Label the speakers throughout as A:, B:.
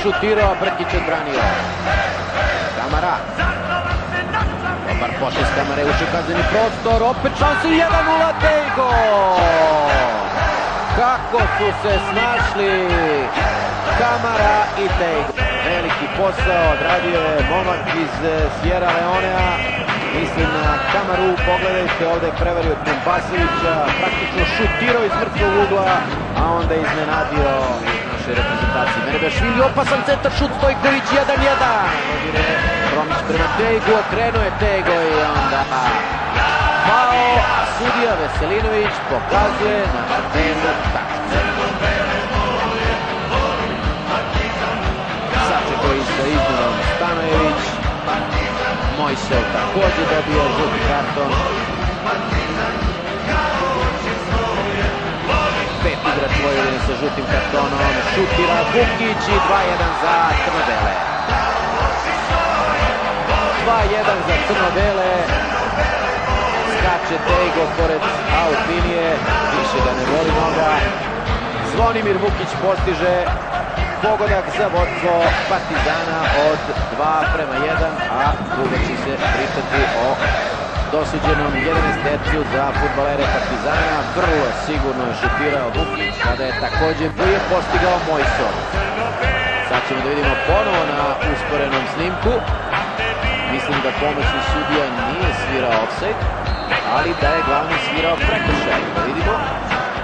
A: šutirao, Brkić odbranio. Kamara. Dobar potez Kamare, ušao kazneni prostor, opet šanse 1:0, Tejgo! Kako su se snašli Kamara i Tejgo. Veliki posao odradio je momak iz Sierra Leonea. Mislim na Kamaru, pogledajte, ovdje je prevario Tumbasevića, praktično šutirao iz mrtvog ugla, a onda je iznenadio našoj reprezentaciji. Merabešvili, opasan centar šut, Stojković 1:1. Romić prema Tejgu, okrenuo je Tejgo i onda pao, a sudija Veselinović pokazuje na dnevnu tačku. Sačekao i sa izmenom Stanojević. Mojsov također dobio žuti karton. 5 igrač Vojvodine sa žutim kartonom. Šutira Vukić i 2:1 za crno-bele. 2:1 za crno-bele. Skače Tejgo pored out linije. Više ga ne voli noga. Zvonimir Vukić postiže pogodak za vodstvo Partizana od 2:1, a dugo će se pričati o dosuđenom 11-tercu za fudbalere Partizana. Vrlo sigurno je šutirao Vukić, kada je također prije postigao Mojsov. Sad ćemo da vidimo ponovo na usporenom snimku. Mislim da pomoćni sudija nije svirao ofsajd, ali da je glavni svirao prekršaj. Da vidimo,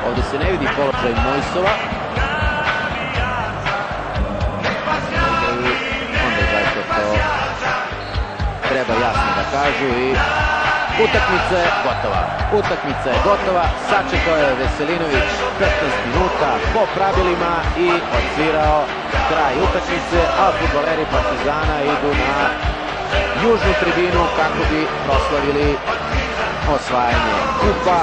A: ovdje se ne vidi položaj Mojsova. Onda je zaista to treba jasno da kažu i utakmica je gotova. Utakmica je gotova, sačekao je Veselinović 15 minuta po pravilima i odsvirao kraj utakmice, a fudbaleri Partizana idu na južnu tribinu kako bi proslavili osvajanje kupa.